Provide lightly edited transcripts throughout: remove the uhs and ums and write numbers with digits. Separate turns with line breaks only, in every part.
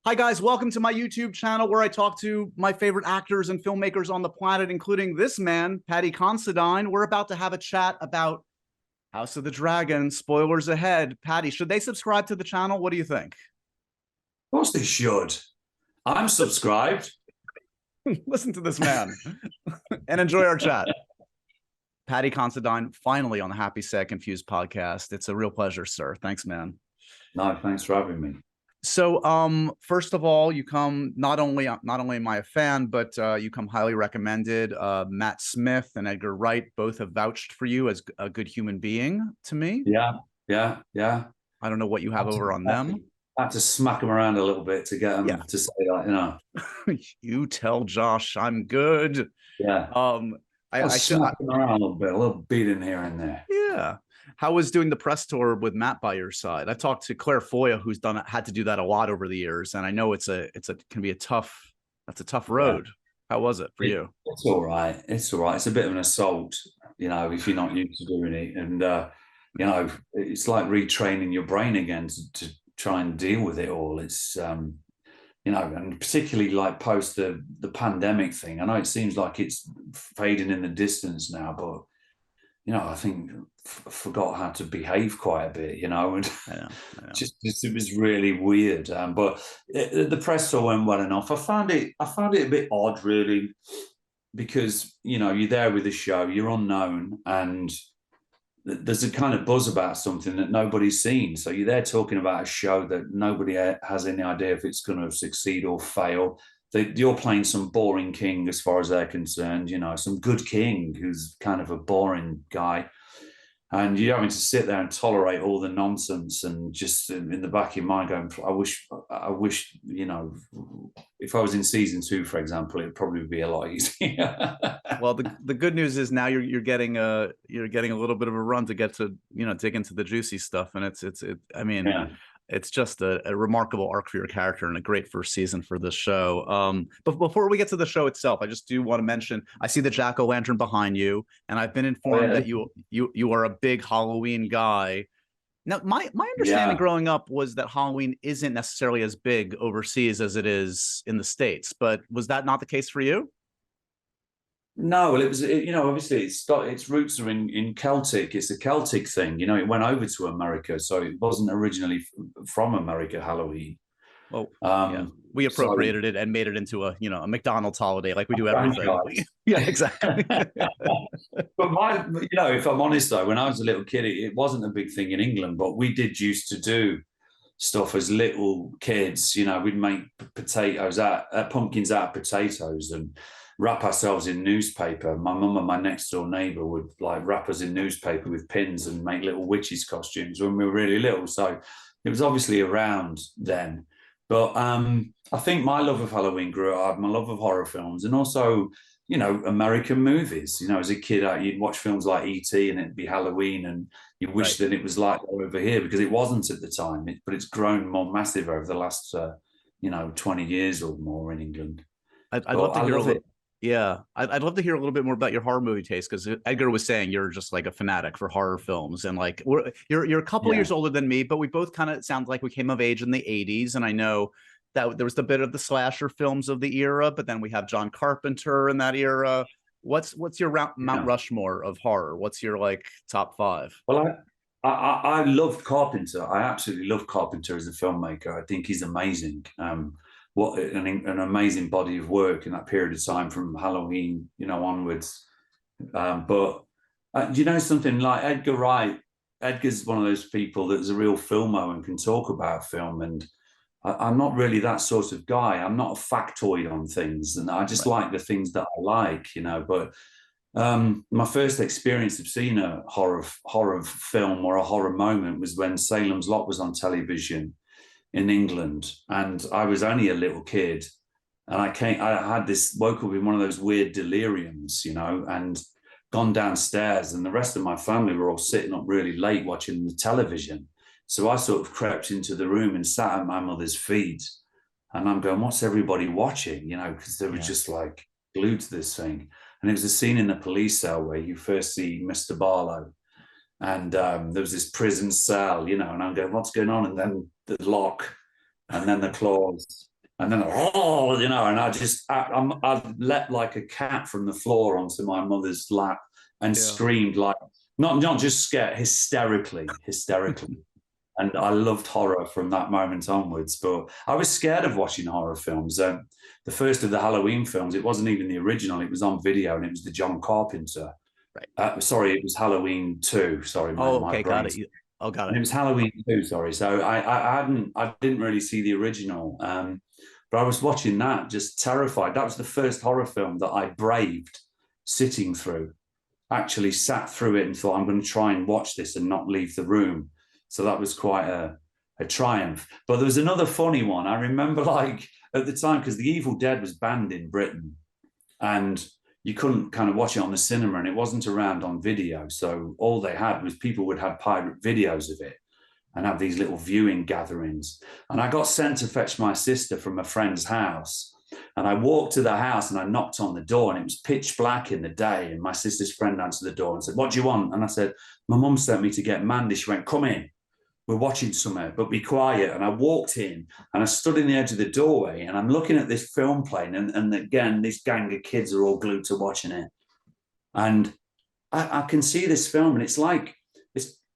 Hi, guys. Welcome to my YouTube channel where I talk to my favorite actors and filmmakers on the planet, including this man, Paddy Considine. We're about to have a chat about House of the Dragon. Spoilers ahead. Paddy, should they subscribe to the channel? What do you think?
Of course they should. I'm subscribed.
Listen to this man and enjoy our chat. Paddy Considine, finally on the Happy Sad Confused podcast. It's a real pleasure, sir. Thanks, man.
No, thanks for having me.
So, first of all, you come not only am I a fan, but you come highly recommended. Matt Smith and Edgar Wright both have vouched for you as a good human being to me.
Yeah.
I don't know what you have over on them.
I had to smack them around a little bit to get them to say that,
You tell Josh I'm good.
Yeah. I smack them around a little beating here and there.
Yeah. How was doing the press tour with Matt by your side? I talked to Claire Foya, who's had to do that a lot over the years, and I know it's a tough road. Yeah. How was it for you?
It's all right. It's all right. It's a bit of an assault, if you're not used to doing it, and it's like retraining your brain again to try and deal with it all. It's and particularly like post the pandemic thing. I know it seems like it's fading in the distance now, but I think forgot how to behave quite a bit, and just it was really weird. But the press tour went well enough. I found it a bit odd, really, because you're there with the show, you're unknown, and there's a kind of buzz about something that nobody's seen. So you're there talking about a show that nobody has any idea if it's going to succeed or fail. You're playing some boring king as far as they're concerned, some good king who's kind of a boring guy. And you're having to sit there and tolerate all the nonsense and just in the back of your mind going, I wish, if I was in season 2, for example, it'd probably be a lot easier.
Well, the good news is now you're getting a little bit of a run to get to, dig into the juicy stuff. And it's just a remarkable arc for your character and a great first season for this show. But before we get to the show itself, I just do want to mention, I see the jack-o'-lantern behind you, and I've been informed that you are a big Halloween guy. Now, my understanding growing up was that Halloween isn't necessarily as big overseas as it is in the States, but was that not the case for you?
No, well, it was, obviously its roots are in Celtic. It's a Celtic thing, it went over to America. So it wasn't originally from America, Halloween.
Well, we appropriated it and made it into a McDonald's holiday, like we do everything. Yeah, exactly.
But if I'm honest though, when I was a little kid, it wasn't a big thing in England, but we did used to do stuff as little kids. We'd make pumpkins out of potatoes and wrap ourselves in newspaper. My mum and my next door neighbor would like wrap us in newspaper with pins and make little witches costumes when we were really little. So it was obviously around then. But I think my love of Halloween grew out of my love of horror films and also, American movies. As a kid, you'd watch films like E.T. and it'd be Halloween and you wish that it was like over here because it wasn't at the time. But it's grown more massive over the last, 20 years or more in England.
I'd love to hear it. Yeah, I'd love to hear a little bit more about your horror movie taste, because Edgar was saying you're just like a fanatic for horror films, and like you're a couple years older than me, but we both kind of sound like we came of age in the 80s, and I know that there was the bit of the slasher films of the era, but then we have John Carpenter in that era. What's your Mount Rushmore of horror? What's your like top 5?
Well, I love Carpenter. I absolutely love Carpenter as a filmmaker. I think he's amazing. What an amazing body of work in that period of time from Halloween, onwards. But something like Edgar Wright. Edgar's one of those people that's a real filmo and can talk about film. And I'm not really that sort of guy. I'm not a factoid on things, and I just like the things that I like, But my first experience of seeing a horror film or a horror moment was when Salem's Lot was on television in England, and I was only a little kid, and I woke up in one of those weird deliriums, and gone downstairs, and the rest of my family were all sitting up really late watching the television. So I sort of crept into the room and sat at my mother's feet, and I'm going, what's everybody watching? Because they were just like glued to this thing. And it was a scene in the police cell where you first see Mr. Barlow, and there was this prison cell, and I'm going, what's going on? And then the lock, and then the claws, And then, oh, you know, and I leapt like a cat from the floor onto my mother's lap and screamed like, not just scared, hysterically. And I loved horror from that moment onwards. But I was scared of watching horror films. The first of the Halloween films, it wasn't even the original. It was on video, and it was the John Carpenter.
Right.
Sorry, it was Halloween 2. Sorry,
okay, got it. Got it.
And it was Halloween 2. Sorry, so I didn't really see the original, but I was watching that, just terrified. That was the first horror film that I braved sitting through. Actually, sat through it and thought, I'm going to try and watch this and not leave the room. So that was quite a triumph. But there was another funny one. I remember, like, at the time, because The Evil Dead was banned in Britain, and you couldn't kind of watch it on the cinema, and it wasn't around on video. So all they had was people would have pirate videos of it and have these little viewing gatherings. And I got sent to fetch my sister from a friend's house. And I walked to the house and I knocked on the door, and it was pitch black in the day. And my sister's friend answered the door and said, "What do you want?" And I said, "My mum sent me to get Mandy." She went, "Come in. We're watching something, but be quiet." And I walked in and I stood in the edge of the doorway, and I'm looking at this film playing. And again, this gang of kids are all glued to watching it. And I can see this film, and it's like,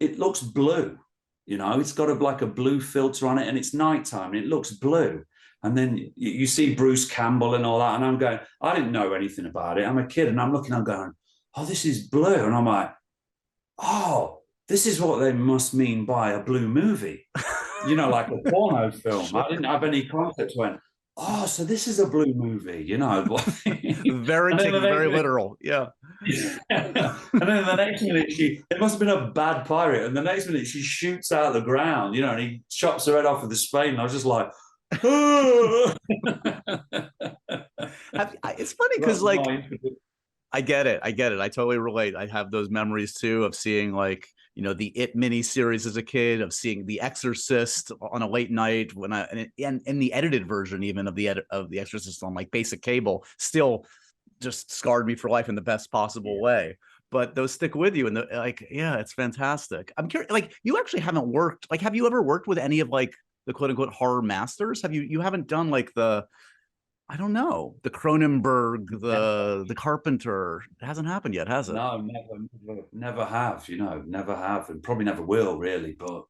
it looks blue. You know, it's got like a blue filter on it, and it's nighttime and it looks blue. And then you see Bruce Campbell and all that. And I'm going, I didn't know anything about it. I'm a kid, and I'm looking, I'm going, oh, this is blue. And I'm like, oh, this is what they must mean by a blue movie. You know, like a porno film. I didn't have any concept. Went, oh, so this is a blue movie, you know.
very literal. Yeah.
And then the next minute, it must have been a bad pirate. And the next minute, she shoots out the ground, you know, and he chops her head off with a spade. And I was just like, oh.
It's funny because, like, I get it. I totally relate. I have those memories too of seeing, like, you know, the It mini series as a kid, of seeing The Exorcist on a late night and the edited version even of The Exorcist on like basic cable still just scarred me for life in the best possible way. But those stick with you, and it's fantastic. I'm curious, like, you actually haven't worked, like, have you ever worked with any of like the quote unquote horror masters? You haven't done like the, I don't know, the Cronenberg, the Carpenter? It hasn't happened yet, has it?
No, never have, you know, never have, and probably never will, really. But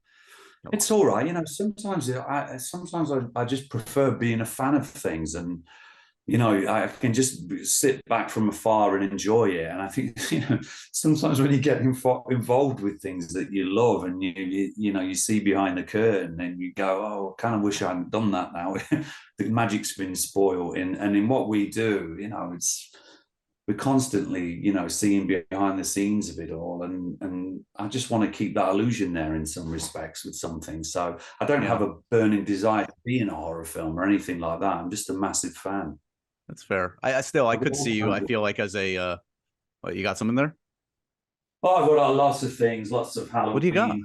it's all right, you know. Sometimes I just prefer being a fan of things, and you know, I can just sit back from afar and enjoy it. And I think, you know, sometimes when you get involved with things that you love, and you know, you see behind the curtain, and you go, oh, I kind of wish I hadn't done that now. The magic's been spoiled. And in what we do, you know, we're constantly, you know, seeing behind the scenes of it all. And I just want to keep that illusion there in some respects with some things. So I don't have a burning desire to be in a horror film or anything like that. I'm just a massive fan.
That's fair. I could see you, I feel like, as a what, you got something there?
Oh, I've got lots of things, lots of Halloween.
What do you got?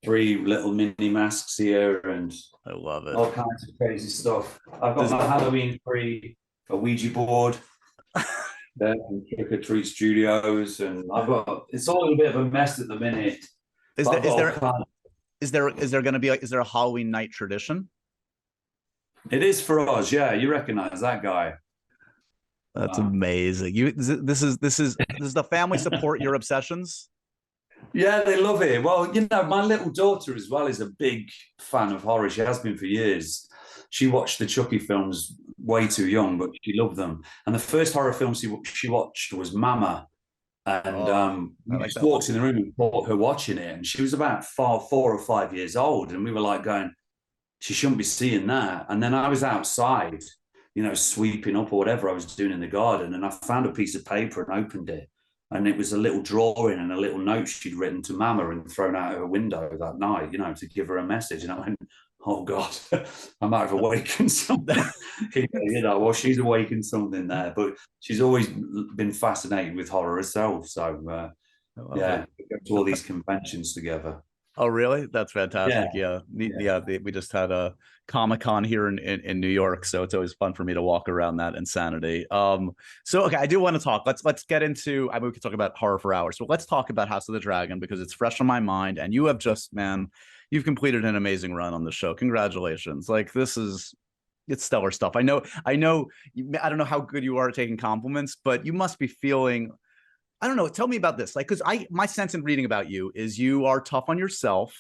3 little mini masks here, and
I love it.
All kinds of crazy stuff. I've got my Halloween 3, a Ouija board, then Trick or Treat Studios, and it's all a little bit of a mess at the minute.
Is there going to be is there a Halloween night tradition?
It is for us, yeah. You recognize that guy?
That's amazing. This is the family support your obsessions?
Yeah, they love it. Well, you know, my little daughter as well is a big fan of horror. She has been for years. She watched the Chucky films way too young, but she loved them. And the first horror film she watched was Mama. And we just walked in the room and caught her watching it. And she was about 4 or 5 years old. And we were like going, she shouldn't be seeing that. And then I was outside, you know, sweeping up or whatever I was doing in the garden. And I found a piece of paper and opened it. And it was a little drawing and a little note she'd written to Mama and thrown out her window that night, you know, to give her a message. And I went, oh, God, I might have awakened something. You know, well, she's awakened something there. But she's always been fascinated with horror herself. So, we go to all these conventions together.
Oh, really? That's fantastic. Yeah. We just had a Comic-Con here in New York, so it's always fun for me to walk around that insanity. So okay, I do want to talk. Let's get into, I mean, we could talk about horror for hours, but let's talk about House of the Dragon, because it's fresh on my mind, and you have just, man, you've completed an amazing run on the show. Congratulations. Like, this is stellar stuff. I know, I don't know how good you are at taking compliments, but you must be feeling, I don't know. Tell me about this. Like, because my sense in reading about you is you are tough on yourself.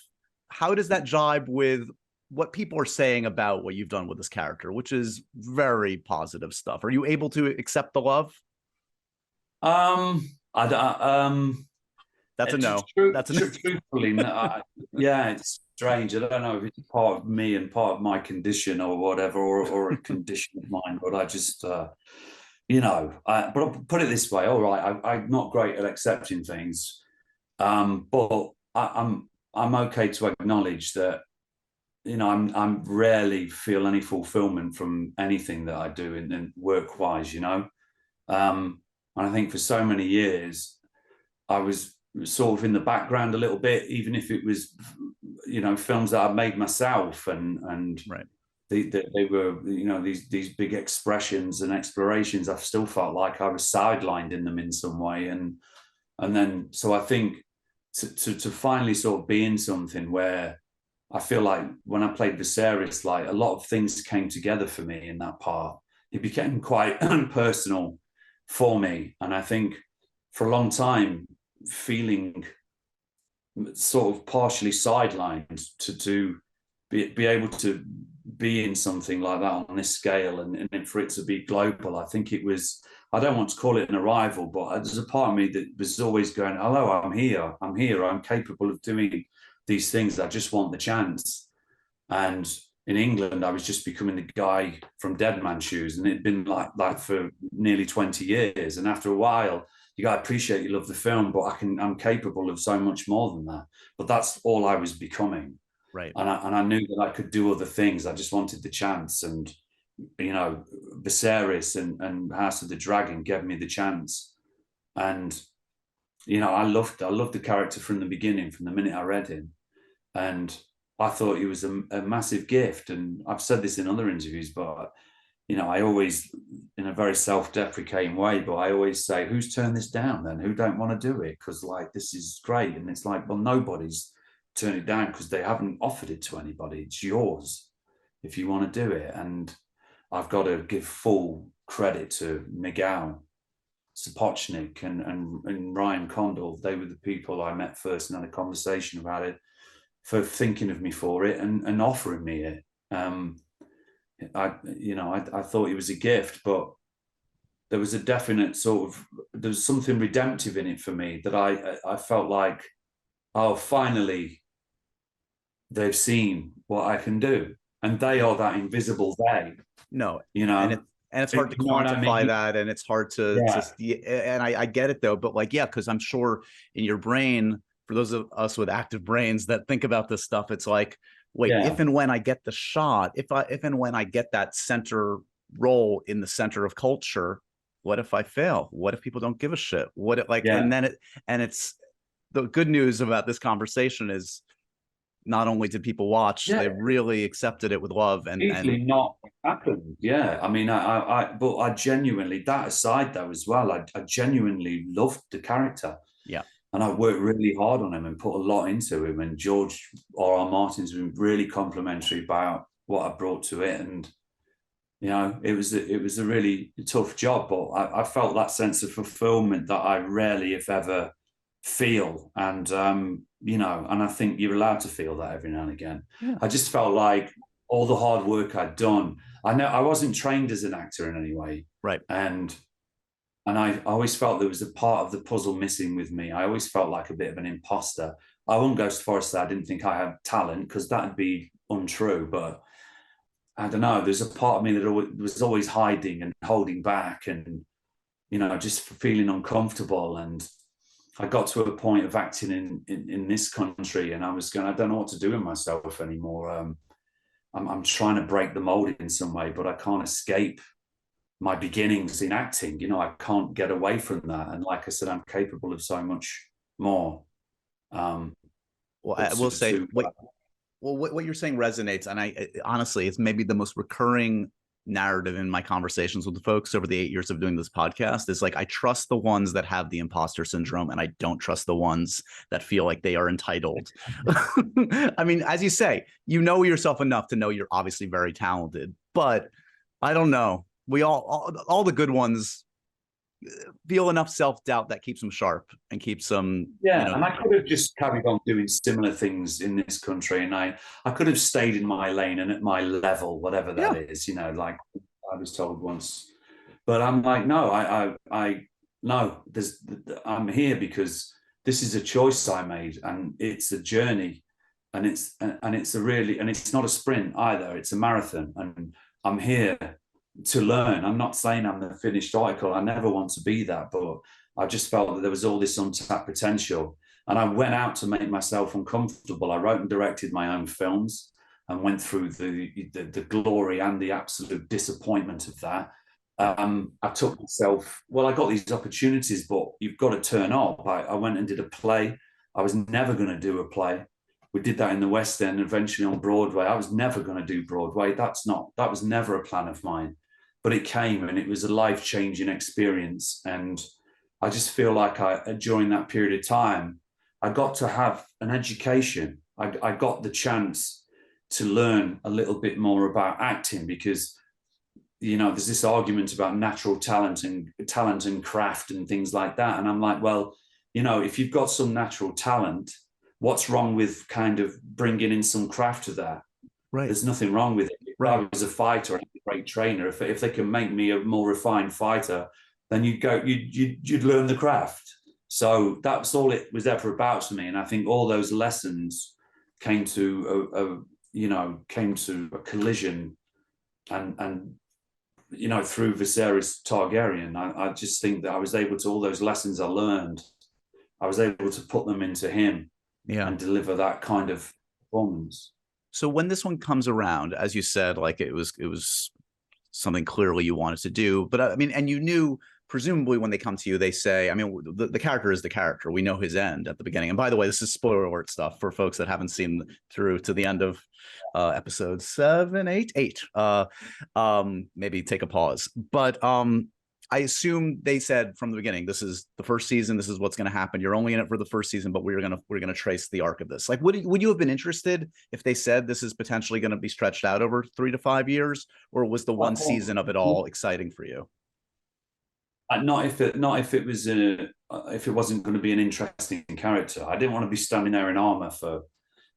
How does that jibe with what people are saying about what you've done with this character, which is very positive stuff? Are you able to accept the love? That's a no. That's a no.
Truthfully, yeah, it's strange. I don't know if it's part of me and part of my condition or whatever, or a condition of mine, but I just, you know, but I'll put it this way. All right, I'm not great at accepting things, but I'm okay to acknowledge that, you know, I'm rarely feel any fulfillment from anything that I do in work wise, you know. And I think for so many years I was sort of in the background a little bit, even if it was, you know, films that I made myself, and
right.
They were, you know, these big expressions and explorations. I still felt like I was sidelined in them in some way, and then so I think to finally sort of be in something where I feel like when I played Viserys, like a lot of things came together for me in that part. It became quite personal for me, and I think for a long time feeling sort of partially sidelined to be able to be in something like that on this scale, and for it to be global. I think it was, I don't want to call it an arrival, but there's a part of me that was always going, hello, I'm here, I'm capable of doing these things. I just want the chance. And in England, I was just becoming the guy from Dead Man's Shoes, and it'd been like that for nearly 20 years. And after a while, you got to appreciate you love the film, but I'm capable of so much more than that. But that's all I was becoming.
Right.
And I knew that I could do other things. I just wanted the chance. And, you know, Viserys and House of the Dragon gave me the chance. And, you know, I loved the character from the beginning, from the minute I read him. And I thought he was a massive gift. And I've said this in other interviews, but, you know, I always, in a very self-deprecating way, but I always say, who's turned this down then? Who don't want to do it? Because, like, this is great. And it's like, well, nobody's turned it down because they haven't offered it to anybody. It's yours if you want to do it. And I've got to give full credit to Miguel Sapochnik and Ryan Condal. They were the people I met first and had a conversation about it, for thinking of me for it and offering me it. I thought it was a gift, but there was a definite sort of, there was something redemptive in it for me, that I felt like, oh, finally they've seen what I can do, and they are that invisible they.
No,
you know,
and it's hard to quantify that, and it's hard to and I get it though, but like, yeah, because I'm sure in your brain, for those of us with active brains that think about this stuff, it's like, wait, if and when I get the shot, if and when I get that center role in the center of culture, what if I fail? What if people don't give a shit? What if, like, and then it's the good news about this conversation is, not only did people watch, they really accepted it with love. And
easily not happened. Yeah, I mean, but I genuinely, that aside though as well, I genuinely loved the character.
Yeah.
And I worked really hard on him and put a lot into him. And George R.R. Martin's been really complimentary about what I brought to it. And, you know, it was a really tough job, but I felt that sense of fulfillment that I rarely, if ever, feel. And, you know, and I think you're allowed to feel that every now and again.
Yeah.
I just felt like all the hard work I'd done, I know I wasn't trained as an actor in any way.
Right.
And I always felt there was a part of the puzzle missing with me. I always felt like a bit of an imposter. I wouldn't go so far as to say I didn't think I had talent, because that'd be untrue. But I don't know, there's a part of me that was always hiding and holding back, and, you know, just feeling uncomfortable. And I got to a point of acting in this country, and I was going, I don't know what to do with myself anymore. I'm trying to break the mold in some way, but I can't escape my beginnings in acting. You know, I can't get away from that. And like I said, I'm capable of so much more.
Well, I will say, what you're saying resonates. And I honestly, it's maybe the most recurring narrative in my conversations with the folks over the 8 years of doing this podcast, is like, I trust the ones that have the imposter syndrome, and I don't trust the ones that feel like they are entitled. I mean, as you say, you know yourself enough to know you're obviously very talented, but I don't know. We all the good ones feel enough self-doubt that keeps them sharp and keeps them,
and I could have just carried on doing similar things in this country, and I could have stayed in my lane and at my level, whatever that is, like I was told once. But I'm like, no, no, I'm here because this is a choice I made, and it's a journey, and it's not a sprint either. It's a marathon, and I'm here to learn. I'm not saying I'm the finished article. I never want to be that, but I just felt that there was all this untapped potential, and I went out to make myself uncomfortable. I wrote and directed my own films and went through the glory and the absolute disappointment of that. I took myself, I got these opportunities, but you've got to turn up. I went and did a play. I was never going to do a play. We did that in the West End, eventually on Broadway. I was never going to do Broadway. That was never a plan of mine, but it came, and it was a life-changing experience. And I just feel like during that period of time, I got to have an education. I got the chance to learn a little bit more about acting, because there's this argument about natural talent and craft and things like that. And I'm like, well, if you've got some natural talent, what's wrong with kind of bringing in some craft to that? Right. There's nothing wrong with it. If I was a fighter and a great trainer, if they can make me a more refined fighter, then you'd learn the craft. So that's all it was ever about to me. And I think all those lessons came to a collision, and through Viserys Targaryen. I just think that I was able to, all those lessons I learned, I was able to put them into him, and deliver that kind of performance.
So when this one comes around, as you said, like it was something clearly you wanted to do, but I mean, and you knew, presumably when they come to you, they say, I mean, the character is the character. We know his end at the beginning. And by the way, this is spoiler alert stuff for folks that haven't seen through to the end of episode 7, 8. Maybe take a pause. But I assume they said from the beginning, this is the first season, this is what's going to happen. You're only in it for the first season, but we're gonna trace the arc of this. Like, would you have been interested if they said this is potentially going to be stretched out over 3 to 5 years, or was the one season of it all exciting for you?
Not if it wasn't going to be an interesting character. I didn't want to be standing there in armor for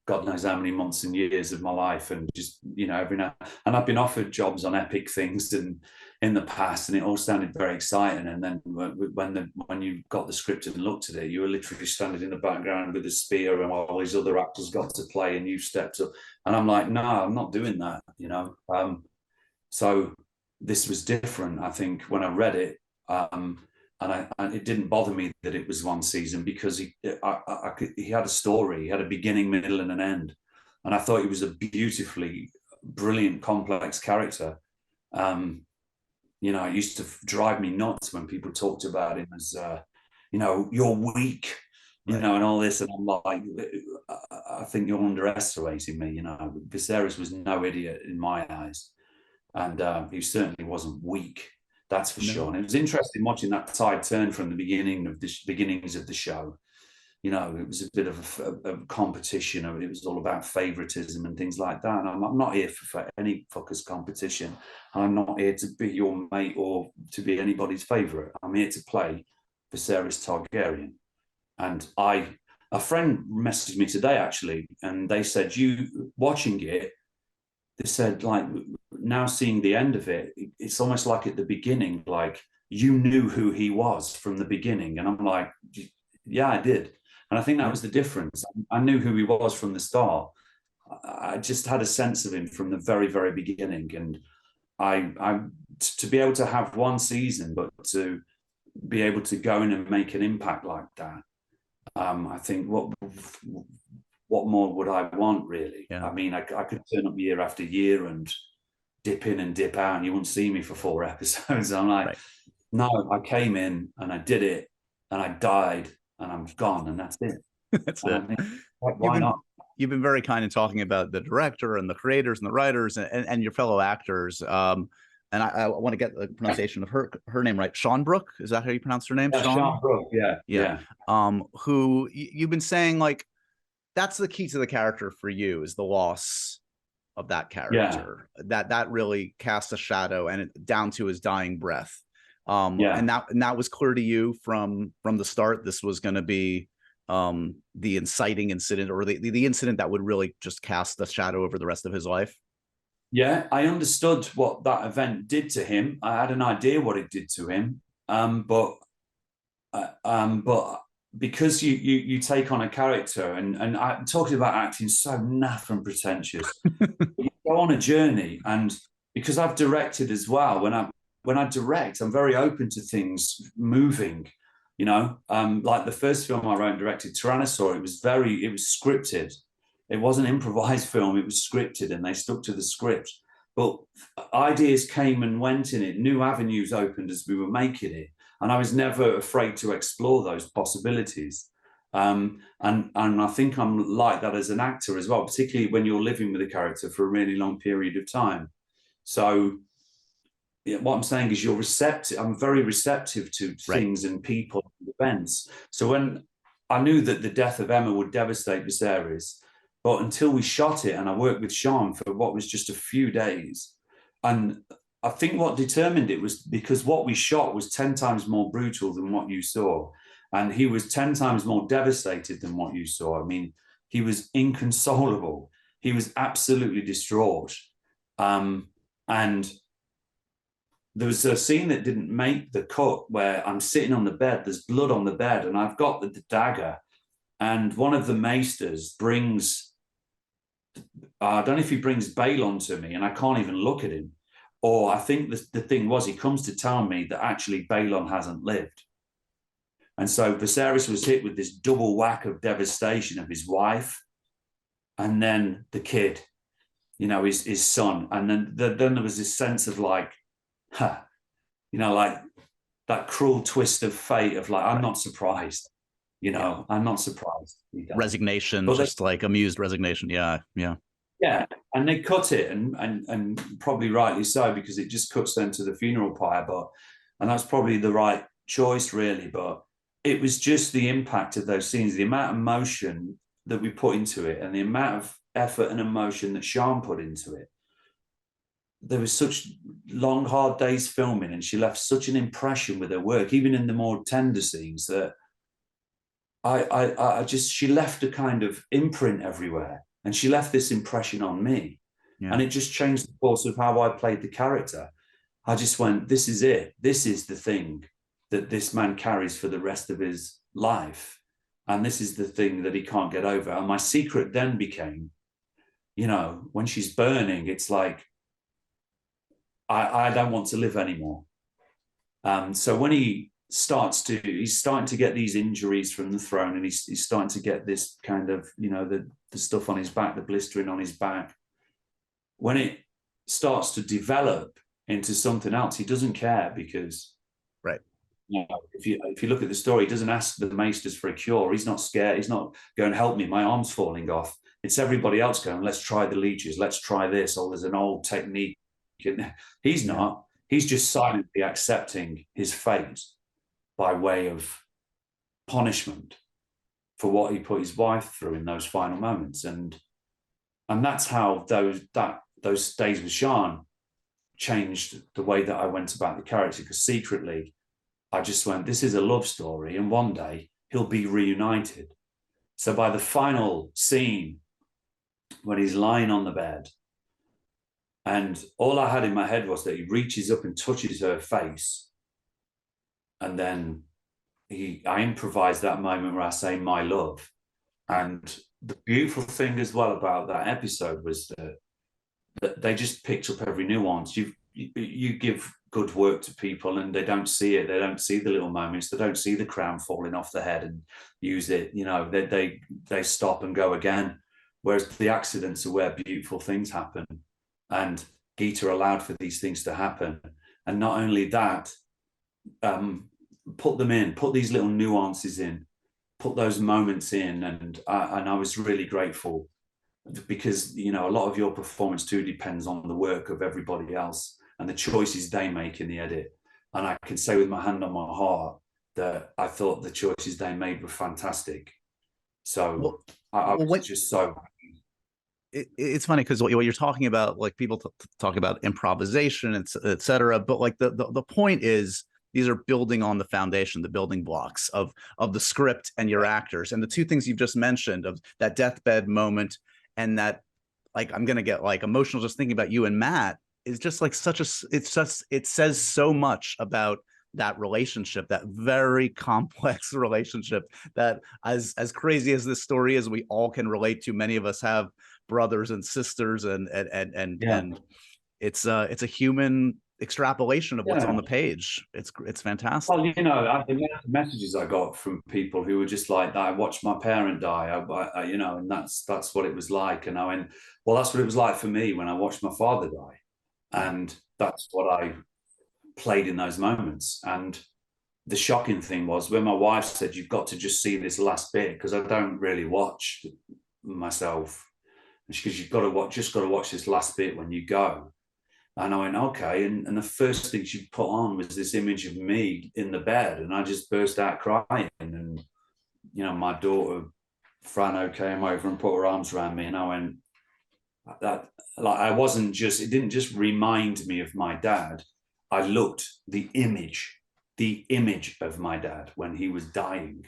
God knows how many months and years of my life, and just every now. And I've been offered jobs on epic things and in the past, and it all sounded very exciting. And then when you got the script and looked at it, you were literally standing in the background with a spear, and all these other actors got to play, and you stepped up. And I'm like, no, I'm not doing that. So this was different. I think when I read it. And it didn't bother me that it was one season, because he had a story, he had a beginning, middle, and an end, and I thought he was a beautifully brilliant, complex character. It used to drive me nuts when people talked about him as, you're weak, and all this, and I'm like, I think you're underestimating me. Viserys was no idiot in my eyes, and he certainly wasn't weak. That's for sure. And it was interesting watching that tide turn from the beginnings of the show. It was a bit of a competition. It was all about favoritism and things like that. And I'm not here for any fucker's competition. I'm not here to be your mate or to be anybody's favorite. I'm here to play Viserys Targaryen. And a friend messaged me today, actually, and they said, you watching it, they said, like, now seeing the end of it, it's almost like at the beginning, like you knew who he was from the beginning. And I'm like, yeah, I did. And I think that was the difference. I knew who he was from the start. I just had a sense of him from the very, very beginning. And I to be able to have one season, but to be able to go in and make an impact like that, I think what more would I want, really? I mean, I could turn up year after year and dip in and dip out, and you wouldn't see me for 4 episodes. I'm like, no, I came in and I did it, and I died, and I'm gone, and that's it.
That's it. Why not? You've been very kind in talking about the director and the creators and the writers and your fellow actors. And I want to get the pronunciation of her name right. Sean Brooke, is that how you pronounce her name?
Yeah, Sean Brooke, yeah.
Who you've been saying, like, that's the key to the character for you, is the loss of that character. That really cast a shadow, and down to his dying breath. And that was clear to you from the start. This was going to be the inciting incident, or the incident that would really just cast the shadow over the rest of his life.
Yeah, I understood what that event did to him. I had an idea what it did to him, but because you take on a character, and I'm talking about acting so naff and pretentious, you go on a journey, and because I've directed as well, when I direct, I'm very open to things moving, you know, like the first film I wrote and directed, Tyrannosaur, it was scripted. It wasn't an improvised film, it was scripted, and they stuck to the script. But ideas came and went in it, new avenues opened as we were making it. And I was never afraid to explore those possibilities. And I think I'm like that as an actor as well, particularly when you're living with a character for a really long period of time. So what I'm saying is you're receptive. I'm very receptive to things and people and events. So when I knew that the death of Emma would devastate Viserys, but until we shot it, and I worked with Sean for what was just a few days, and I think what determined it was because what we shot was 10 times more brutal than what you saw. And he was 10 times more devastated than what you saw. I mean, he was inconsolable. He was absolutely distraught. And there was a scene that didn't make the cut where I'm sitting on the bed, there's blood on the bed, and I've got the dagger. And one of the maesters brings, I don't know if he brings Balon to me, and I can't even look at him. Or I think the thing was, he comes to tell me that actually Balon hasn't lived. And so Viserys was hit with this double whack of devastation of his wife, and then the kid, you know, his son. And then there was this sense of like, you know, like that cruel twist of fate of like, I'm not surprised, you know, I'm not surprised.
Resignation, but just like amused resignation. Yeah.
Yeah, and they cut it, and probably rightly so, because it just cuts them to the funeral pyre. And that's probably the right choice, really. But it was just the impact of those scenes, the amount of emotion that we put into it, and the amount of effort and emotion that Sean put into it. There was such long, hard days filming, and she left such an impression with her work, even in the more tender scenes, that she left a kind of imprint everywhere. And she left this impression on me. Yeah. And it just changed the course of how I played the character. I just went, this is it. This is the thing that this man carries for the rest of his life. And this is the thing that he can't get over. And my secret then became, you know, when she's burning, it's like, I don't want to live anymore. So when he's starting to get these injuries from the throne, and he's starting to get this kind of, you know, the stuff on his back, the blistering on his back. When it starts to develop into something else, he doesn't care, because, you know, if you look at the story, he doesn't ask the maesters for a cure. He's not scared. He's not going, help me, my arm's falling off. It's everybody else going, let's try the leeches, let's try this. Oh, there's an old technique. He's not. He's just silently accepting his fate by way of punishment for what he put his wife through in those final moments. And that's how those days with Sean changed the way that I went about the character, because secretly I just went, this is a love story, and one day he'll be reunited. So by the final scene, when he's lying on the bed, and all I had in my head was that he reaches up and touches her face, and then I improvised that moment where I say, my love. And the beautiful thing as well about that episode was that they just picked up every nuance. You give good work to people, and they don't see it. They don't see the little moments. They don't see the crown falling off the head and use it. You know, they stop and go again. Whereas the accidents are where beautiful things happen. And Geeta allowed for these things to happen. And not only that, put them in, put these little nuances in, put those moments in. And I was really grateful, because, you know, a lot of your performance too depends on the work of everybody else and the choices they make in the edit. And I can say with my hand on my heart that I thought the choices they made were fantastic. So I was just so...
it's funny because what you're talking about, like people talk about improvisation and et cetera, but like the point is these are building on the foundation, the building blocks of the script and your actors. And the two things you've just mentioned of that deathbed moment and that, like, I'm gonna get like emotional just thinking about you and Matt, is just like such a, it says so much about that relationship, that very complex relationship that, as crazy as this story is, we all can relate to. Many of us have brothers and sisters, and it's a human extrapolation of what's on the page. It's fantastic.
Well, you know, the messages I got from people who were just like, I watched my parent die, you know, and that's what it was like. And I went, well, that's what it was like for me when I watched my father die. And that's what I played in those moments. And the shocking thing was when my wife said, you've got to just see this last bit, because I don't really watch myself. And she goes, you've got to watch this last bit when you go. And I went, okay. And the first thing she put on was this image of me in the bed. And I just burst out crying. And, you know, my daughter, Frano, came over and put her arms around me. And I went, that, like, I wasn't just, it didn't just remind me of my dad. I looked the image of my dad when he was dying,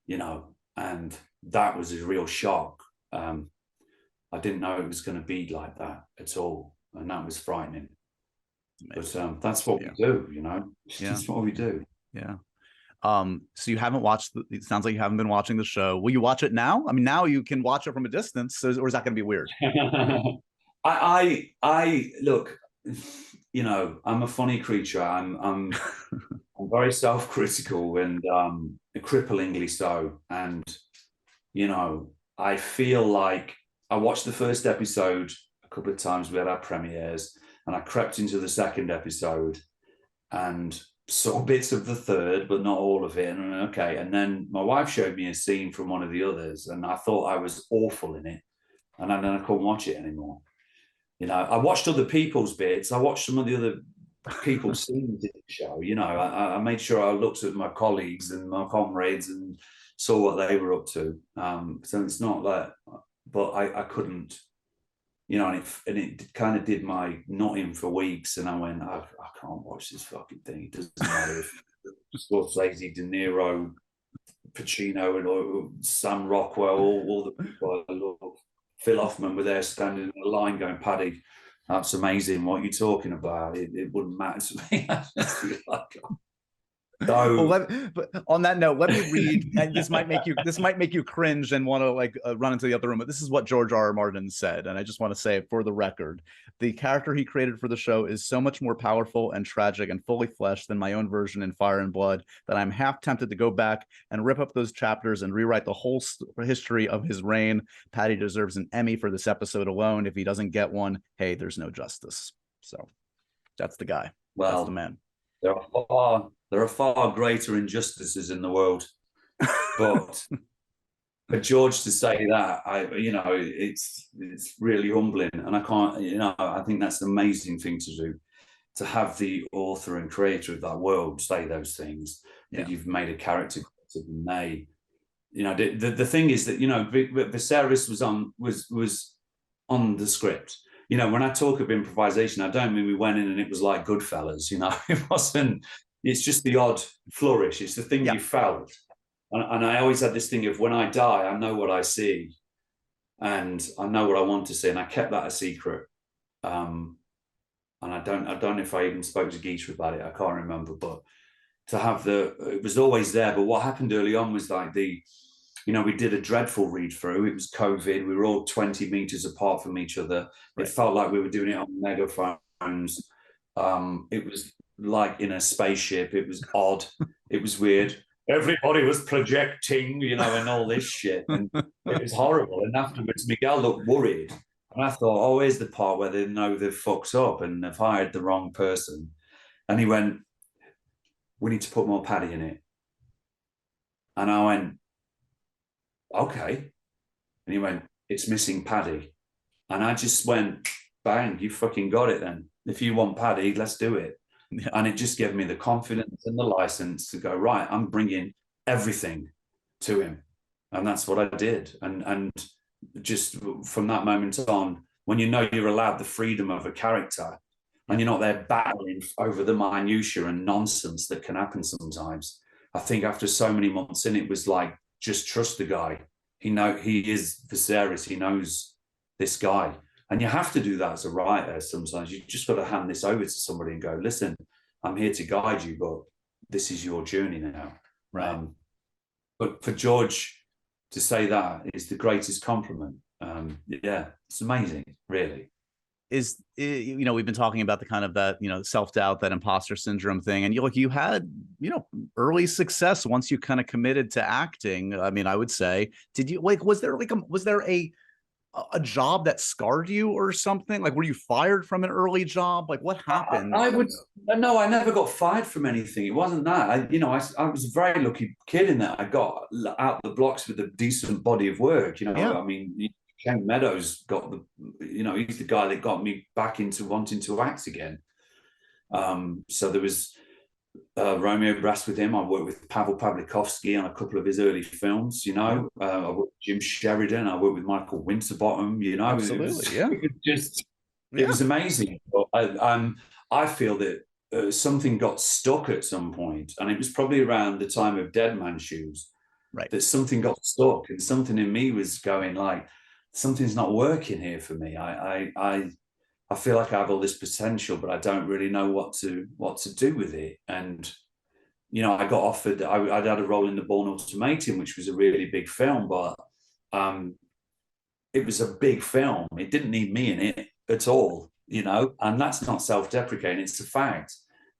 you know, and that was a real shock. I didn't know it was going to be like that at all. And that was frightening. But that's what we do, you know. That's what we do.
Yeah. So you haven't watched it sounds like you haven't been watching the show. Will you watch it now? I mean, now you can watch it from a distance, or is that going to be weird?
I look, you know, I'm a funny creature. I'm very self-critical and cripplingly so. And, you know, I feel like I watched the first episode a couple of times. We had our premieres, and I crept into the second episode and saw bits of the third, but not all of it. And okay. And then my wife showed me a scene from one of the others, and I thought I was awful in it. And then I couldn't watch it anymore. You know, I watched other people's bits. I watched some of the other people's scenes in the show. You know, I made sure I looked at my colleagues and my comrades and saw what they were up to. So it's not like, but I couldn't, you know, and it kind of did my nutting for weeks. And I went, I can't watch this fucking thing. It doesn't matter if Scorsese, De Niro, Pacino, and Sam Rockwell, all the people I love. Phil Hoffman were there standing in the line going, Paddy, that's amazing. What are you talking about? It wouldn't matter to me. So,
well, but on that note, let me read, and this might make you cringe and want to like run into the other room. But this is what George R. R. Martin said, and I just want to say it for the record: the character he created for the show is so much more powerful and tragic and fully fleshed than my own version in Fire and Blood that I'm half tempted to go back and rip up those chapters and rewrite the whole history of his reign. Paddy deserves an Emmy for this episode alone. If he doesn't get one, hey, there's no justice. So that's the guy. Well, that's the man.
There are far greater injustices in the world, but for George to say that, you know, it's really humbling, and I can't, you know, I think that's an amazing thing to do, to have the author and creator of that world say those things, that you've made a character, and they, you know, the thing is that, you know, Viserys was on the script. You know, when I talk of improvisation, I don't mean we went in and it was like Goodfellas, you know, it wasn't. It's just the odd flourish. It's the thing you felt. And I always had this thing of, when I die, I know what I see and I know what I want to see. And I kept that a secret. And I don't know if I even spoke to Geeta about it. I can't remember, but to have it was always there. But what happened early on was like you know, we did a dreadful read through. It was COVID. We were all 20 meters apart from each other. Right. It felt like we were doing it on megaphones. It was like in a spaceship. It was odd. It was weird. Everybody was projecting, you know, and all this shit. And it was horrible. And afterwards, Miguel looked worried. And I thought, oh, here's the part where they know they've fucked up and they've hired the wrong person. And he went, we need to put more Paddy in it. And I went, okay. And he went, it's missing Paddy. And I just went, bang, you fucking got it then. If you want Paddy, let's do it. Yeah. And it just gave me the confidence and the license to go, right, I'm bringing everything to him. And that's what I did. And just from that moment on, when you know you're allowed the freedom of a character and you're not there battling over the minutiae and nonsense that can happen sometimes. I think after so many months in, it was like, just trust the guy. He is Viserys. He knows this guy. And you have to do that as a writer sometimes. You just got to hand this over to somebody and go, listen, I'm here to guide you, but this is your journey now.
Right.
But for George to say that is the greatest compliment. Yeah, it's amazing, really.
We've been talking about the kind of that, self-doubt, that imposter syndrome thing. And you had, early success once you kind of committed to acting. I mean, I would say, was there a job that scarred you or something? Like, were you fired from an early job? Like, what happened?
No, I never got fired from anything. It wasn't that. I was a very lucky kid in that I got out the blocks with a decent body of work. I mean, Ken Meadows he's the guy that got me back into wanting to act again. So there was Romeo Brass with him. I worked with Pavel Pavlikovsky on a couple of his early films. I worked with Jim Sheridan. I worked with Michael Winterbottom.
Absolutely,
it was amazing. But I feel that something got stuck at some point, and it was probably around the time of Dead Man's Shoes.
Right.
That something got stuck, and something in me was going like, something's not working here for me. I feel like I have all this potential, but I don't really know what to do with it. And I got offered. I'd had a role in The Bourne Ultimatum, which was a really big film, but it was a big film. It didn't need me in it at all, And that's not self-deprecating; it's a fact.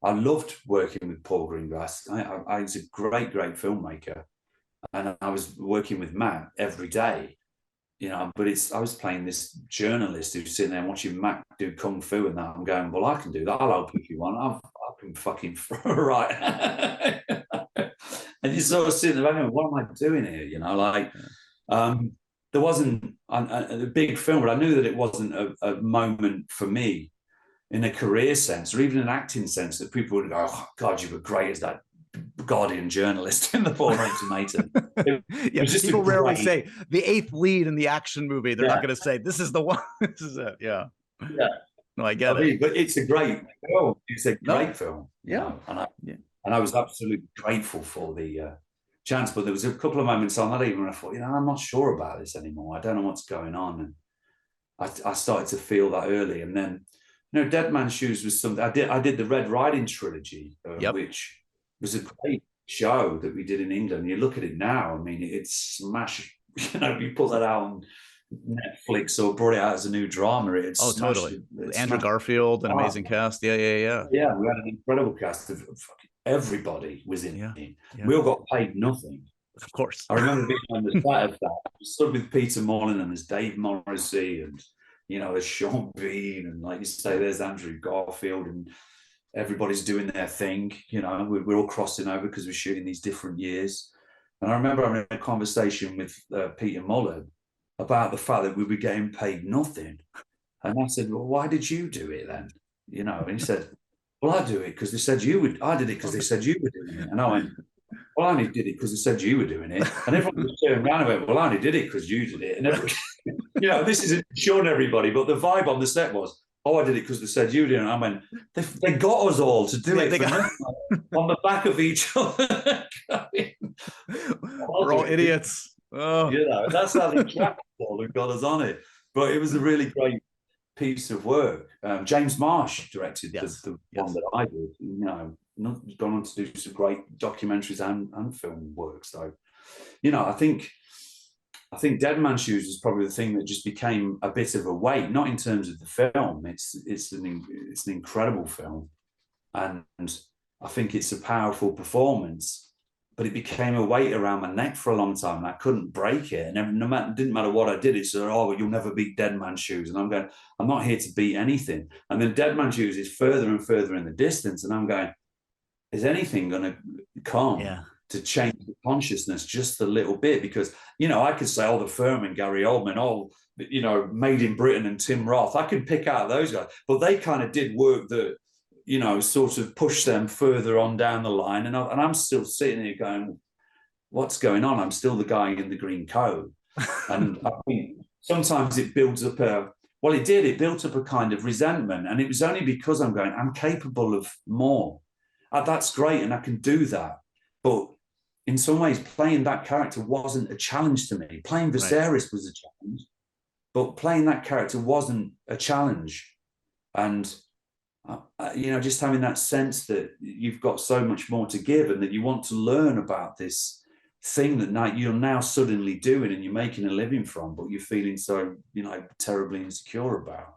I loved working with Paul Greengrass. He's a great filmmaker, and I was working with Matt every day. But I was playing this journalist who's sitting there watching Matt do kung fu and that. I'm going, well, I can do that. I'll help if you want. I've been fucking right. And you're sort of sitting there, what am I doing here? There wasn't a big film, but I knew that it wasn't a moment for me in a career sense or even an acting sense that people would go, oh, God, you were great as that Guardian journalist in The Bourne Ultimatum.
People rarely say the 8th lead in the action movie. They're not going to say this is the one. This is it. Yeah. No, I get it.
But it's a great film. It's a great film.
Yeah.
And I was absolutely grateful for the chance. But there was a couple of moments on that even when I thought, I'm not sure about this anymore. I don't know what's going on. And I started to feel that early. And then, Dead Man's Shoes was something I did the Red Riding trilogy, which was a great show that we did in England. You look at it now, I mean, it's smash. You put that out on Netflix or brought it out as a new drama. It's
totally. Andrew Garfield, an amazing cast. Yeah.
Yeah, we had an incredible cast of everybody was in it. Yeah. We all got paid nothing.
Of course.
I remember being on the set of that. I stood with Peter Mullen and there's Dave Morrissey and there's Sean Bean and like you say, there's Andrew Garfield and everybody's doing their thing. We're all crossing over because we're shooting these different years. And I remember having a conversation with Peter Mullen about the fact that we were getting paid nothing. And I said, well, why did you do it then? And he said, well, I do it because they said you would. I did it because they said you were doing it. And I went, well, I only did it because they said you were doing it. And everyone was turning around and went, well, I only did it because you did it. And this isn't showing everybody, but the vibe on the set was, oh, I did it because they said you did. And I went, they got us all to do it on the back of each other.
We're all idiots. Oh.
That's how they trapped all who got us on it. But it was a really great piece of work. James Marsh directed the one that I did. Gone on to do some great documentaries and film work. So, I think Dead Man's Shoes is probably the thing that just became a bit of a weight, not in terms of the film. It's an incredible film, and I think it's a powerful performance. But it became a weight around my neck for a long time, and I couldn't break it. And it didn't matter what I did. It said, "Oh, well, you'll never beat Dead Man's Shoes." And I'm going, I'm not here to beat anything. And then Dead Man's Shoes is further and further in the distance, and I'm going, is anything going to come?
Yeah.
To change the consciousness just a little bit, because I could say, the Firm and Gary Oldman, Made in Britain and Tim Roth, I could pick out those guys, but they kind of did work that sort of pushed them further on down the line, and I'm still sitting here going, what's going on? I'm still the guy in the green coat. And I think sometimes it builds up it built up a kind of resentment. And it was only because I'm capable of more. That's great, and I can do that. But in some ways, playing that character wasn't a challenge to me. Playing Viserys was a challenge, but playing that character wasn't a challenge. And, just having that sense that you've got so much more to give and that you want to learn about this thing that you're now suddenly doing and you're making a living from, but you're feeling so, terribly insecure about.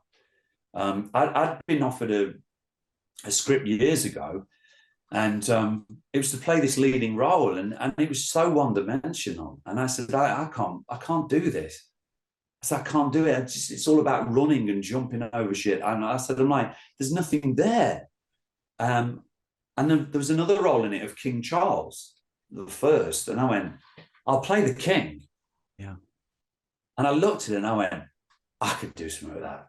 I'd been offered a script years ago, and it was to play this leading role, and it was so one-dimensional. And I said, I can't do this. I said, I can't do it. It's all about running and jumping over shit. And I said, there's nothing there. And then there was another role in it of King Charles the First, and I went, I'll play the king.
Yeah.
And I looked at it and I went, I could do something with that.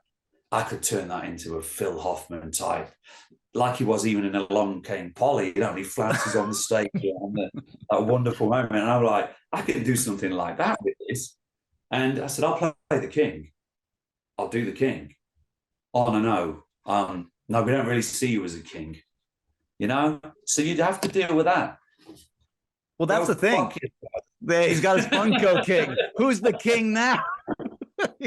I could turn that into a Phil Hoffman type, like he was even in Along Came Polly. He flounces on the stage on that wonderful moment. And I'm like, I could do something like that with this. And I said, I'll play the king. I'll do the king. Oh, no. No, we don't really see you as a king. So you'd have to deal with that.
Well, that's the thing. He's got his Funko King. Who's the king now?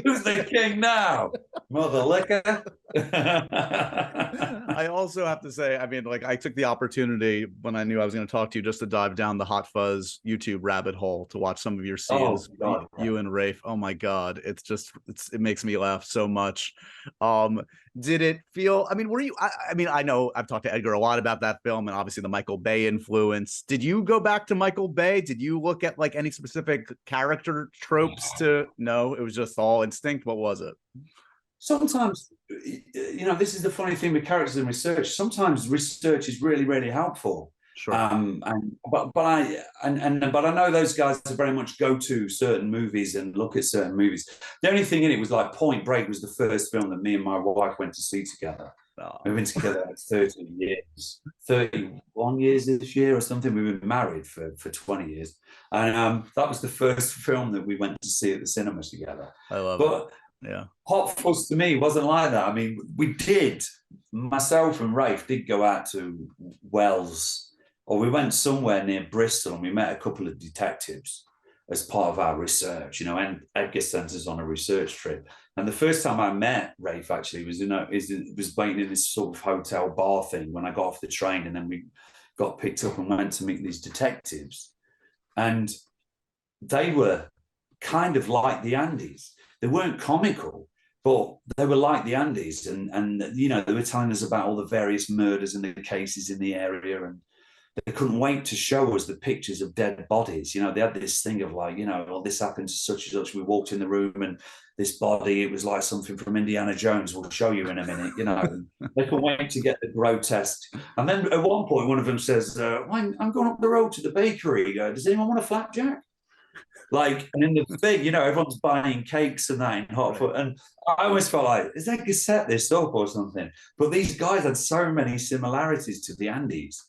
Who's the king now? Mother liquor.
I also have to say, I took the opportunity when I knew I was going to talk to you just to dive down the Hot Fuzz YouTube rabbit hole to watch some of your scenes. You and Rafe. Oh my God. It makes me laugh so much. Did it feel, were you, I know I've talked to Edgar a lot about that film and obviously the Michael Bay influence. Did you go back to Michael Bay? Did you look at any specific character tropes no, it was just all instinct. What was it?
Sometimes, this is the funny thing with characters and research. Sometimes research is really, really helpful.
Sure.
But I know those guys very much go to certain movies and look at certain movies. The only thing in it was Point Break was the first film that me and my wife went to see together. We've been together 30 years, 31 years this year or something. We've been married for 20 years. And that was the first film that we went to see at the cinema together.
I love it. Yeah.
Hot Fuzz to me wasn't like that. Myself and Rafe did go out to Wells, or we went somewhere near Bristol, and we met a couple of detectives as part of our research, and Edgar sent us on a research trip. And the first time I met Rafe actually was was waiting in this sort of hotel bar thing when I got off the train, and then we got picked up and went to meet these detectives. And they were kind of like the Andes. They weren't comical, but they were like the Andes. And they were telling us about all the various murders and the cases in the area. And they couldn't wait to show us the pictures of dead bodies. They had this thing of this happened to such and such. We walked in the room and this body, it was like something from Indiana Jones. We'll show you in a minute, They couldn't wait to get the grotesque. And then at one point, one of them says, I'm going up the road to the bakery. Does anyone want a flapjack? And in the thing, everyone's buying cakes and that in Hot Fuzz. And I always felt like, is that set this up or something? But these guys had so many similarities to the Andes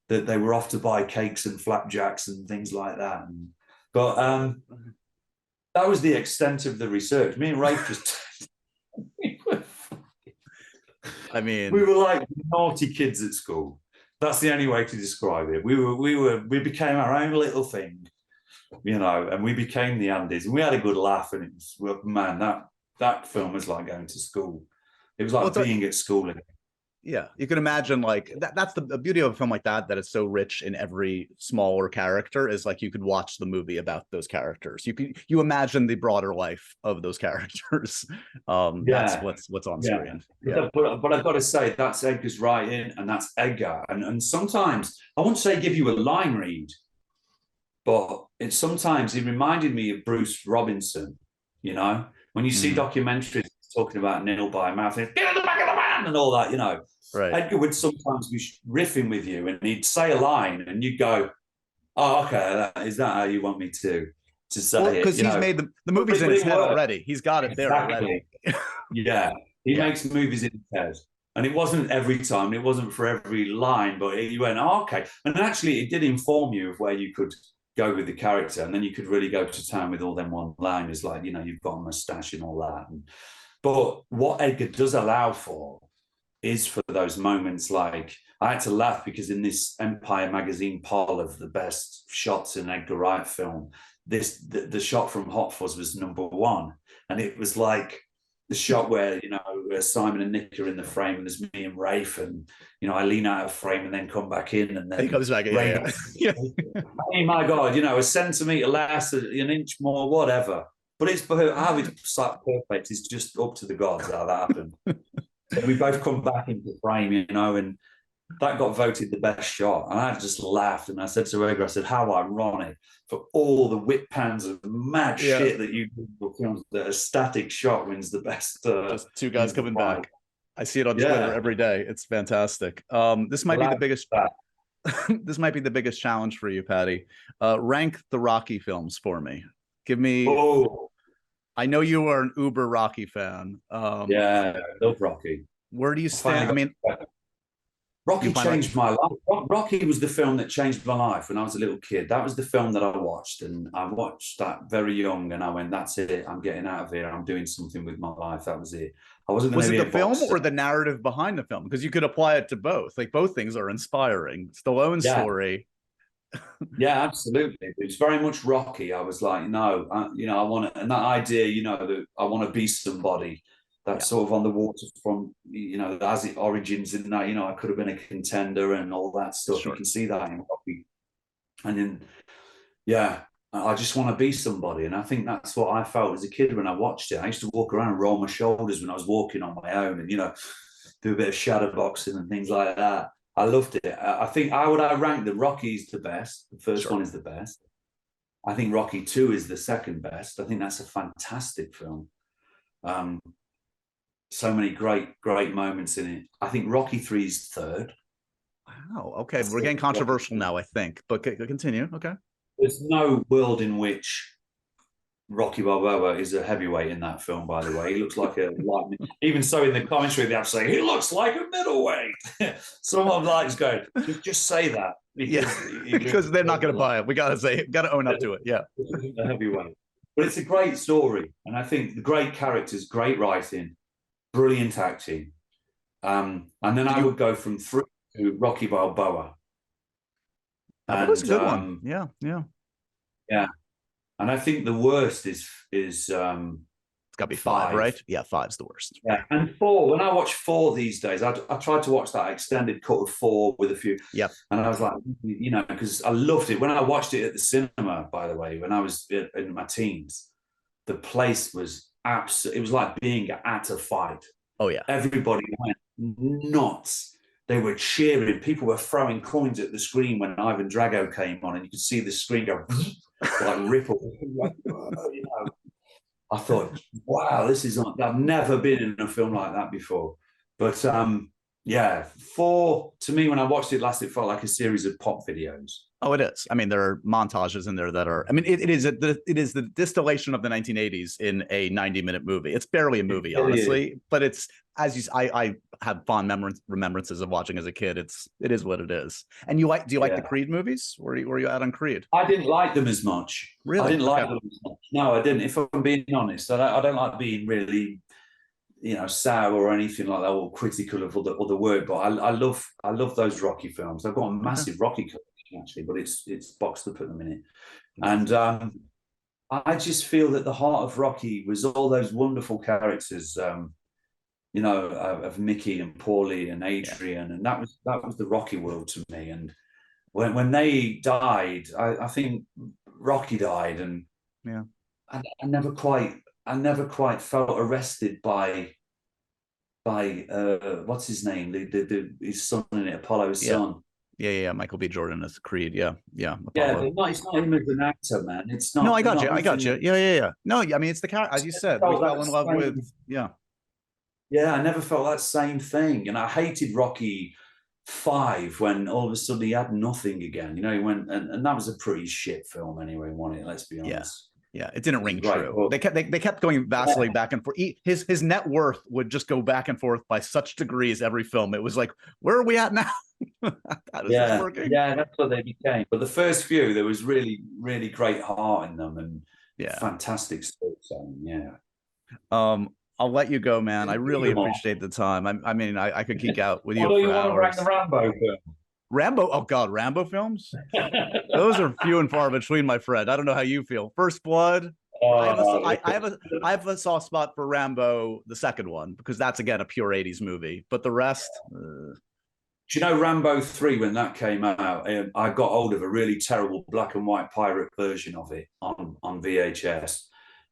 that they were off to buy cakes and flapjacks and things like that. But that was the extent of the research. Me and Rafe just... we were like naughty kids at school. That's the only way to describe it. We became our own little thing. And we became the Andes, and we had a good laugh, and it was, man, that film was like going to school. It was like being at school again.
Yeah, you can imagine that's the beauty of a film like that it's so rich in every smaller character is you could watch the movie about those characters. You imagine the broader life of those characters. That's what's on screen. Yeah.
But I've got to say that's Edgar's writing, and that's Edgar. And sometimes I won't say give you a line read, but sometimes he reminded me of Bruce Robinson. When you see documentaries talking about nil by mouth, get in the back of the van and all that, Right. Edgar would sometimes be riffing with you, and he'd say a line, and you'd go, "Oh, okay, is that how you want me to say it?"
Because he's made the movies in his head already. He's got it there already.
Yeah, he makes movies in his head, and it wasn't every time, it wasn't for every line, but you went, "Oh, okay," and actually, it did inform you of where you could go with the character, and then you could really go to town with all them one-liners, like, you know, you've got a mustache and all that. But what Edgar does allow for is for those moments, like, I had to laugh because in this Empire magazine poll of the best shots in Edgar Wright film, the shot from Hot Fuzz was #1, and it was like the shot where, you know, Simon and Nick are in the frame, and there's me and Rafe, and, you know, I lean out of frame and then come back in, and then
he comes back. Yeah.
Oh my God, you know, a centimetre less, an inch more, whatever. But it's how it's like perfect. It's just up to the gods how that happened. We both come back into frame, you know, and that got voted the best shot. And I just laughed, and I said to Edgar, I said, how ironic for all the whip pans of mad shit that you do for films, that a static shot wins the best.
Just two guys coming back. I see it on Twitter every day. It's fantastic. This might be the biggest. This might be the biggest challenge for you, Paddy. Rank the Rocky films for me. Give me. I know you are an uber Rocky fan.
Yeah, I love Rocky.
Where do you stand? I mean,
Rocky changed my life. Rocky was the film that changed my life when I was a little kid. That was the film that I watched, and I watched that very young, and I went, that's it. I'm getting out of here. I'm doing something with my life. That was it. I wasn't.
Was it the film or the narrative behind the film? Because you could apply it to both. Like, both things are inspiring. Stallone's story.
Yeah, absolutely. It's very much Rocky. I was like, no, you know, I want to, and that idea, you know, that I want to be somebody that's sort of on the waterfront, you know, as it origins in that, you know, I could have been a contender and all that stuff. You can see that in Rocky. And then, yeah, I just want to be somebody. And I think that's what I felt as a kid when I watched it. I used to walk around and roll my shoulders when I was walking on my own, and, you know, do a bit of shadow boxing and things like that. I loved it. I think I rank the Rocky's the best. The first one is the best. I think Rocky 2 is the second best. I think that's a fantastic film. So many great moments in it. I think Rocky 3 is third.
Wow. Okay, we're getting controversial now, I think. But continue. Okay.
There's no world in which Rocky Balboa is a heavyweight in that film, by the way. He looks like a light. Even so, in the commentary, they have to say, he looks like a middleweight. Someone likes going, just say that.
Because they're not going to buy it. We got to own up to it. Yeah.
A heavyweight. But it's a great story. And I think the great characters, great writing, brilliant acting. And then I would go from 3 to Rocky Balboa.
That was a good one. Yeah.
And I think the worst is it's
got to be 5, right? Yeah, 5's the worst.
Yeah, and 4. When I watch 4 these days, I tried to watch that extended cut of 4 with a few.
Yeah,
and I was like, you know, because I loved it when I watched it at the cinema. By the way, when I was in my teens, the place was absolutely. It was like being at a fight.
Oh yeah,
everybody went nuts. They were cheering. People were throwing coins at the screen when Ivan Drago came on, and you could see the screen go like ripple. You know, I thought, wow, this is not. I've never been in a film like that before. But yeah, 4 to me when I watched it last, it felt like a series of pop videos.
Oh, it is. I mean, there are montages in there that are. I mean, it is the distillation of the 1980s in a 90-minute movie. It's barely a movie, honestly, but it's I have fond remembrances of watching as a kid. It is what it is. And do you like the Creed movies? Were you out on Creed?
I didn't like them as much.
Really?
I didn't like them as much. No, I didn't. If I'm being honest, I don't like being really, you know, sour or anything like that, or critical of other work. But I love those Rocky films. I've got a massive Rocky collection actually, but it's boxed up at the minute. And I just feel that the heart of Rocky was all those wonderful characters. You know, of Mickey and Paulie and Adrian, and that was the Rocky world to me. And when they died, I think Rocky died, and I never quite felt arrested by what's his name, his son in it, Apollo's son.
Yeah, Michael B. Jordan as Creed. Yeah.
Apollo. Yeah, it's not him as an actor, man. It's not.
No, I got you. Yeah. No, I mean, it's the character, as you said. We fell in love with.
Yeah, I never felt that same thing. And I hated Rocky 5 when all of a sudden he had nothing again. You know, he went, and that was a pretty shit film anyway, wasn't it? Let's be honest. Yeah, it didn't ring true. They kept going vastly back and forth. His net worth would just go back and forth by such degrees every film. It was like, where are we at now?
How is this working?
Yeah, that's what they became. But the first few, there was really, really great heart in them and fantastic storytelling. Yeah.
I'll let you go, man. I really appreciate the time. I mean, I could geek out with you
Although
for
you want to rank
hours.
the Rambo film?
Rambo, oh God, Rambo films? Those are few and far between, my friend. I don't know how you feel. First Blood. I have a soft spot for Rambo, the second one, because that's again a pure 80s movie. But the rest,
do you know Rambo 3, when that came out, I got hold of a really terrible black and white pirate version of it on VHS.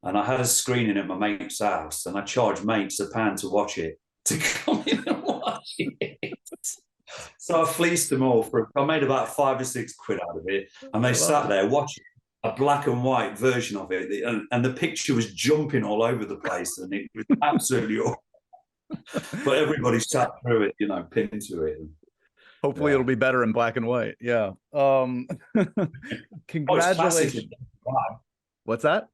And I had a screening at my mate's house, and I charged mates £1 to watch it, to come in and watch it. So I fleeced them all I made about 5 or 6 quid out of it. And they sat there watching a black and white version of it. And the picture was jumping all over the place, and it was absolutely awful. But everybody sat through it, pinned to it.
Hopefully it'll be better in black and white. Yeah. Congratulations. What's that?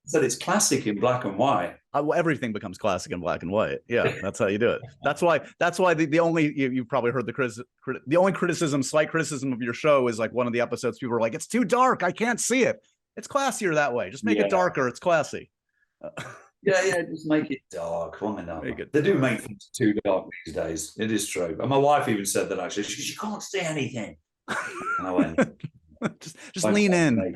I said it's classic in black and white.
Well, everything becomes classic in black and white. Yeah, that's how you do it. That's why the only, you've probably heard the only slight criticism of your show is like one of the episodes people are like, it's too dark, I can't see it. It's classier that way. Just make it darker. It's classy.
Just make it dark. They do make things too dark these days. It is true. And my wife even said that, actually. She can't see anything. And I went,
just lean in.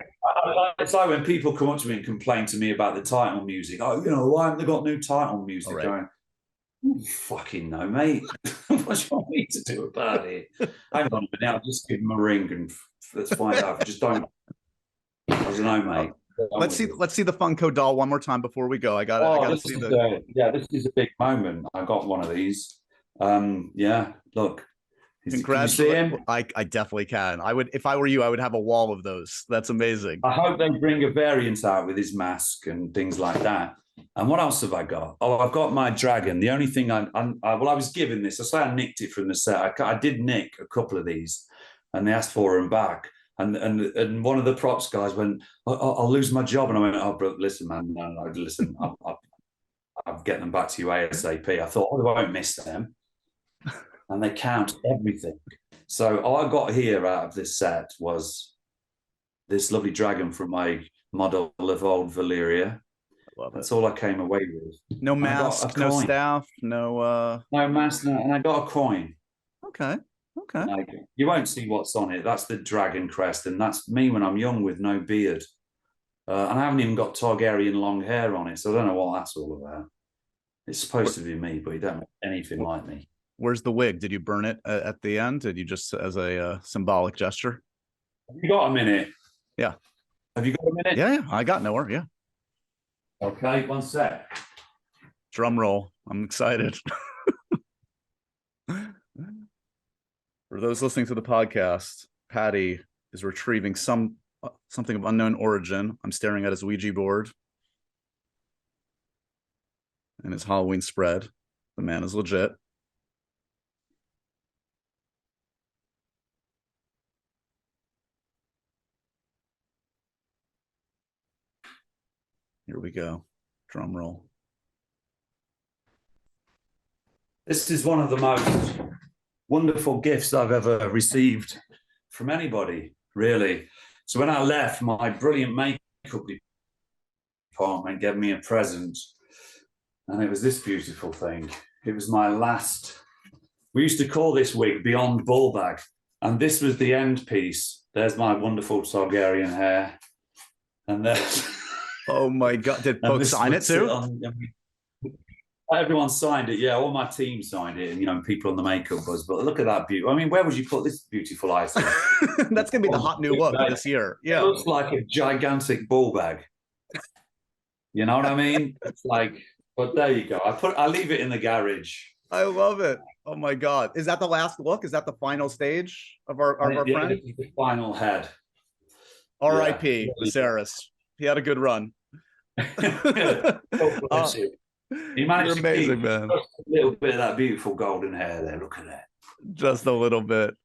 It's like when people come up to me and complain to me about the title music. Oh, why haven't they got new title music?
Right.
Going, you fucking know, mate. What do you want me to do about it? Hang on a minute, I'll just give them a ring and let's find out. Just don't. I don't know, mate.
Let's see the Funko doll one more time before we go. I gotta see
this is a big moment. I got one of these. Look.
Congratulations. I definitely can. I would, if I were you, I would have a wall of those. That's amazing.
I hope they bring a variant out with his mask and things like that. And what else have I got? Oh, I've got my dragon. The only thing I was given this. I say I nicked it from the set. I did nick a couple of these, and they asked for them back. And one of the props guys went, I'll lose my job. And I went, oh, bro, listen, man, no, listen, I'll get them back to you ASAP. I thought, I won't miss them. And they count everything. So all I got here out of this set was this lovely dragon from my model of old Valyria. That's all I came away with.
No mask, no staff, no
mask, and I got a coin.
Okay.
You won't see what's on it. That's the dragon crest, and that's me when I'm young with no beard. And I haven't even got Targaryen long hair on it, so I don't know what that's all about. It's supposed to be me, but you don't look anything like me.
Where's the wig? Did you burn it at the end? Did you just as a symbolic gesture?
Have you got a minute?
Yeah.
Have you got a minute?
Yeah. I got nowhere. Yeah.
Okay, one sec.
Drum roll. I'm excited. For those listening to the podcast, Paddy is retrieving something of unknown origin. I'm staring at his Ouija board and his Halloween spread. The man is legit. Here we go. Drum roll.
This is one of the most wonderful gifts I've ever received from anybody, really. So when I left, my brilliant makeup department gave me a present, and it was this beautiful thing. It was my last. We used to call this wig Beyond Ball Bag, and this was the end piece. There's my wonderful Targaryen hair, and there's.
Oh my God! Did folks sign it too?
Everyone signed it. Yeah, all my team signed it, and people on the makeup buzz. But look at that beauty. I mean, where would you put this beautiful item?
That's gonna be the hot new look this year. Yeah,
it looks like a gigantic ball bag. You know what I mean? It's like, but there you go. I leave it in the garage.
I love it. Oh my God! Is that the last look? Is that the final stage of our friend?
This is the final head.
R.I.P. Viserys. He had a good run.
He managed
to amazing,
keep
man.
A little bit of that beautiful golden hair there. Look at that.
Just a little bit.